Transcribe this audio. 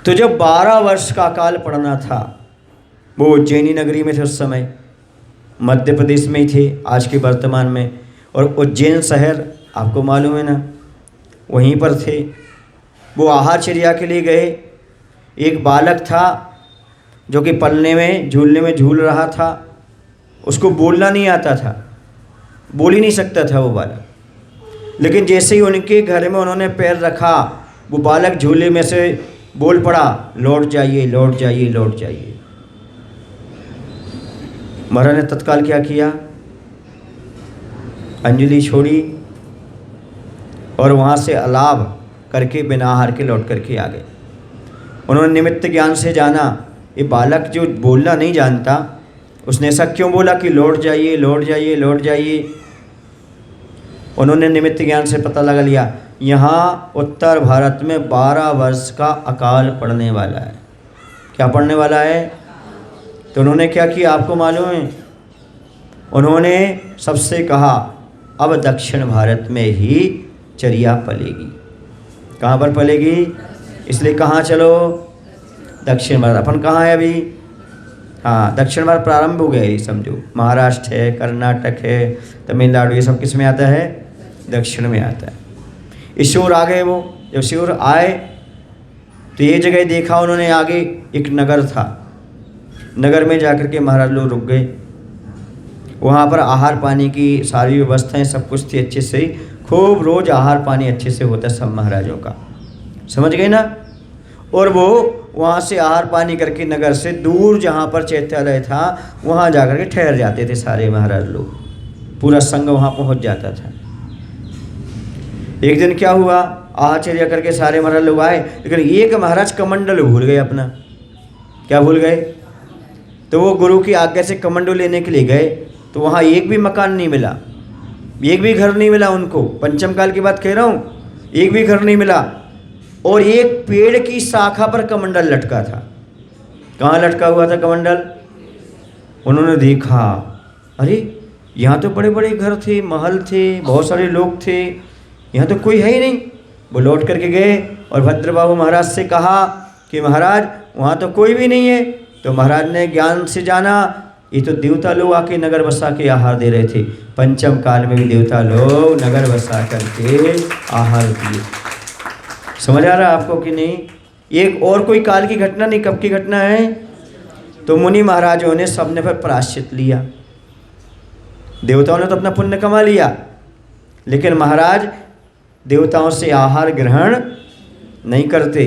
तो जब 12 वर्ष का अकाल पड़ना था, वो उज्जैनी नगरी में थे उस समय, मध्य प्रदेश में ही थे आज के वर्तमान में, और उज्जैन शहर आपको मालूम है ना, वहीं पर थे। वो आहारचर्या के लिए गए। एक बालक था जो कि पलने में झूलने में झूल रहा था, उसको बोलना नहीं आता था, बोल ही नहीं सकता था वो बालक। लेकिन जैसे ही उनके घर में उन्होंने पैर रखा, वो बालक झूले में से बोल पड़ा, लौट जाइए लौट जाइए लौट जाइए। महाराज ने तत्काल क्या किया, अंजलि छोड़ी और वहाँ से अलाव करके बिना आहार के लौट करके आ गए। उन्होंने निमित्त ज्ञान से जाना, ये बालक जो बोलना नहीं जानता, उसने ऐसा क्यों बोला कि लौट जाइए लौट जाइए लौट जाइए। उन्होंने निमित्त ज्ञान से पता लगा लिया, यहाँ उत्तर भारत में 12 वर्ष का अकाल पड़ने वाला है। क्या पड़ने वाला है? तो उन्होंने क्या किया आपको मालूम है? उन्होंने सबसे कहा, अब दक्षिण भारत में ही चर्या पलेगी। कहाँ पर पलेगी? इसलिए कहाँ चलो? दक्षिण भारत। अपन कहाँ है अभी? हाँ, दक्षिण भारत प्रारंभ हो गया है, समझो। महाराष्ट्र है, कर्नाटक है, तमिलनाडु, ये सब किस में आता है? दक्षिण में आता है। इस ओर आ गए वो। जब इस ओर आए तो ये जगह देखा उन्होंने, आगे एक नगर था। नगर में जाकर के महाराज लोग रुक गए। वहाँ पर आहार पानी की सारी व्यवस्थाएं सब कुछ थी अच्छे से, खूब रोज़ आहार पानी अच्छे से होता सब महाराजों का, समझ गए ना। और वो वहाँ से आहार पानी करके नगर से दूर जहाँ पर चैत्यालय था वहाँ जाकर के ठहर जाते थे सारे महाराज लोग, पूरा संघ वहाँ पहुँच जाता था। एक दिन क्या हुआ, आहारचर्या करके सारे महाराज लोग आए, लेकिन एक महाराज कमंडल भूल गए अपना। क्या भूल गए? तो वो गुरु की आज्ञा से कमंडल लेने के लिए गए, तो वहाँ एक भी मकान नहीं मिला, एक भी घर नहीं मिला उनको। पंचम काल की बात कह रहा हूँ, एक भी घर नहीं मिला। और एक पेड़ की शाखा पर कमंडल लटका था। कहाँ लटका हुआ था कमंडल? उन्होंने देखा, अरे यहाँ तो बड़े बड़े घर थे, महल थे, बहुत सारे लोग थे, यहाँ तो कोई है ही नहीं। वो लौट करके गए और भद्रबाहु महाराज से कहा कि महाराज वहाँ तो कोई भी नहीं है। तो महाराज ने ज्ञान से जाना, ये तो देवता लोग आके नगर बसा के आहार दे रहे थे। पंचम काल में भी देवता लोग नगर बसा करके आहार दिए। समझ आ रहा है आपको कि नहीं? एक और कोई काल की घटना नहीं, कब की घटना है? तो मुनि महाराजों ने सबने फिर प्रायश्चित लिया। देवताओं ने तो अपना पुण्य कमा लिया, लेकिन महाराज देवताओं से आहार ग्रहण नहीं करते।